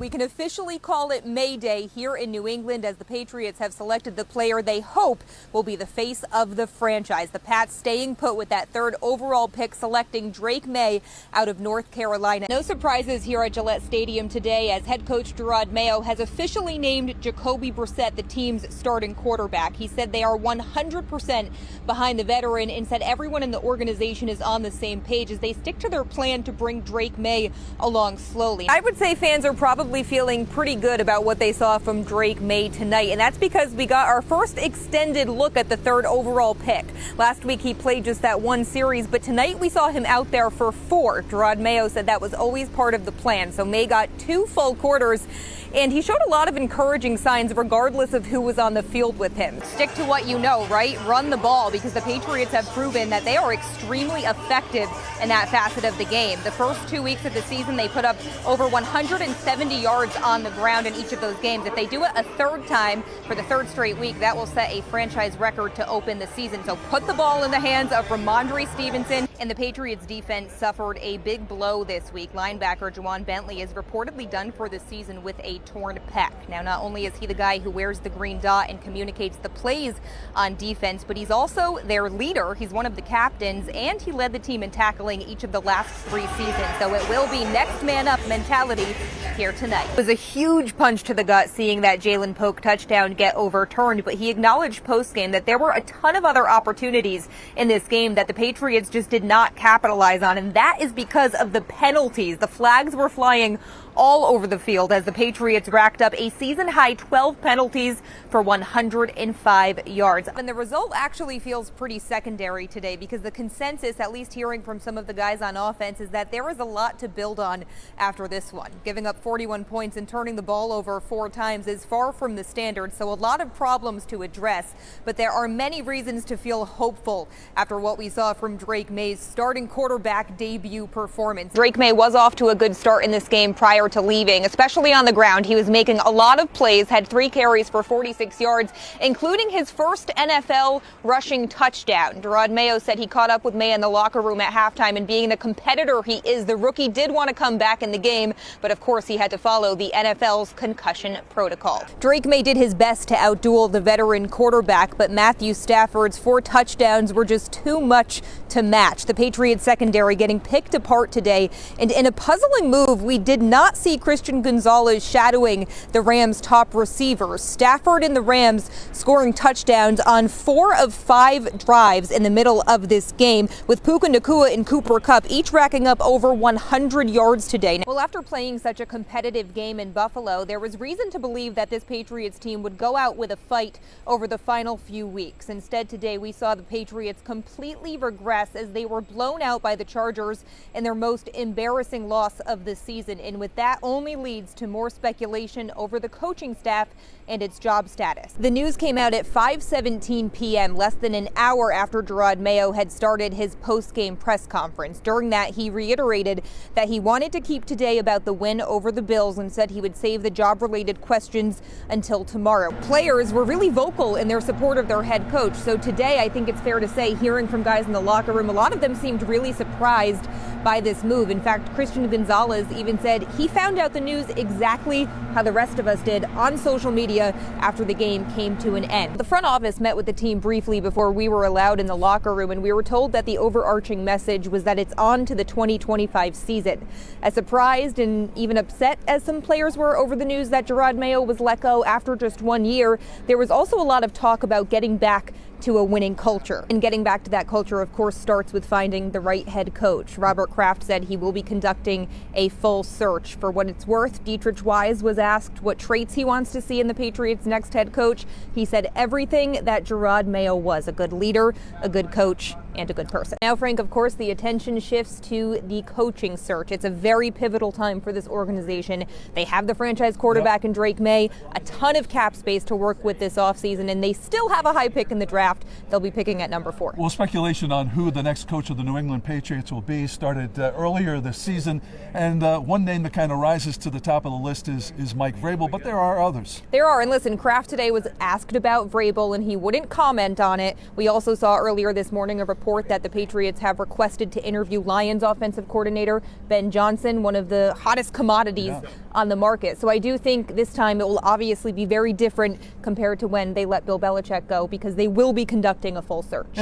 We can officially call it May Day here in New England as the Patriots have selected the player they hope will be the face of the franchise. The Pats staying put with that third overall pick, selecting Drake Maye out of North Carolina. No surprises here at Gillette Stadium today as head coach Jerod Mayo has officially named Jacoby Brissett the team's starting quarterback. He said they are 100% behind the veteran and said everyone in the organization is on the same page as they stick to their plan to bring Drake Maye along slowly. I would say fans are probably feeling pretty good about what they saw from Drake Maye tonight, and that's because we got our first extended look at the third overall pick. Last week he played just that one series, but tonight we saw him out there for 4. Jerod Mayo said that was always part of the plan, so Maye got 2 full quarters, and he showed a lot of encouraging signs regardless of who was on the field with him. Stick to what you know, right? Run the ball, because the Patriots have proven that they are extremely effective in that facet of the game. The first 2 weeks of the season, they put up over 170 yards on the ground in each of those games. If they do it a third time for the third straight week, that will set a franchise record to open the season. So put the ball in the hands of Ramondre Stevenson. And the Patriots defense suffered a big blow this week. Linebacker Juwan Bentley is reportedly done for the season with a torn pec. Now, not only is he the guy who wears the green dot and communicates the plays on defense, but he's also their leader. He's one of the captains, and he led the team in tackling each of the last 3 seasons. So it will be next man up mentality here tonight. It was a huge punch to the gut seeing that Jalen Polk touchdown get overturned, but he acknowledged post-game that there were a ton of other opportunities in this game that the Patriots just did not capitalize on, and that is because of the penalties. The flags were flying all over the field as the Patriots racked up a season-high 12 penalties for 105 yards. And the result actually feels pretty secondary today because the consensus, at least hearing from some of the guys on offense, is that there is a lot to build on after this one. Giving up 41 points and turning the ball over 4 times is far from the standard, so a lot of problems to address. But there are many reasons to feel hopeful after what we saw from Drake Maye's starting quarterback debut performance. Drake Maye was off to a good start in this game prior to leaving, especially on the ground. He was making a lot of plays, had 3 carries for 46 yards, including his first NFL rushing touchdown. Jerod Mayo said he caught up with Maye in the locker room at halftime, and being the competitor he is, the rookie did want to come back in the game, but of course he had to follow the NFL's concussion protocol. Drake Maye did his best to outduel the veteran quarterback, but Matthew Stafford's 4 touchdowns were just too much to match. The Patriots secondary getting picked apart today, and in a puzzling move, we did not see Christian Gonzalez shadowing the Rams' top receivers. Stafford and the Rams scoring touchdowns on 4 of 5 drives in the middle of this game, with Puka Nacua and Cooper Kupp each racking up over 100 yards today. Well, after playing such a competitive game in Buffalo, there was reason to believe that this Patriots team would go out with a fight over the final few weeks. Instead, today we saw the Patriots completely regress as they were blown out by the Chargers in their most embarrassing loss of the season. And with that only leads to more speculation over the coaching staff and its job status. The news came out at 5:17 p.m., less than an hour after Jerod Mayo had started his post-game press conference. During that, he reiterated that he wanted to keep today about the win over the Bills and said he would save the job-related questions until tomorrow. Players were really vocal in their support of their head coach, so today I think it's fair to say, hearing from guys in the locker room, a lot of them seemed really surprised by this move. In fact, Christian Gonzalez even said he found out the news exactly how the rest of us did on social media after the game came to an end. The front office met with the team briefly before we were allowed in the locker room, and we were told that the overarching message was that it's on to the 2025 season. As surprised and even upset as some players were over the news that Jerod Mayo was let go after just 1 year, there was also a lot of talk about getting back to a winning culture. And getting back to that culture, of course, starts with finding the right head coach. Robert Kraft said he will be conducting a full search. For what it's worth, Dietrich Wise was asked what traits he wants to see in the Patriots' next head coach. He said everything that Jerod Mayo was: a good leader, a good coach, and a good person. Now, Frank, of course, the attention shifts to the coaching search. It's a very pivotal time for this organization. They have the franchise quarterback in Drake Maye, a ton of cap space to work with this offseason, and they still have a high pick in the draft. They'll be picking at number 4. Well, speculation on who the next coach of the New England Patriots will be started earlier this season, and one name that kind of rises to the top of the list is Mike Vrabel, but there are others. There are, and listen, Kraft today was asked about Vrabel, and he wouldn't comment on it. We also saw earlier this morning a report report that the Patriots have requested to interview Lions offensive coordinator Ben Johnson, one of the hottest commodities on the market. So I do think this time it will obviously be very different compared to when they let Bill Belichick go, because they will be conducting a full search.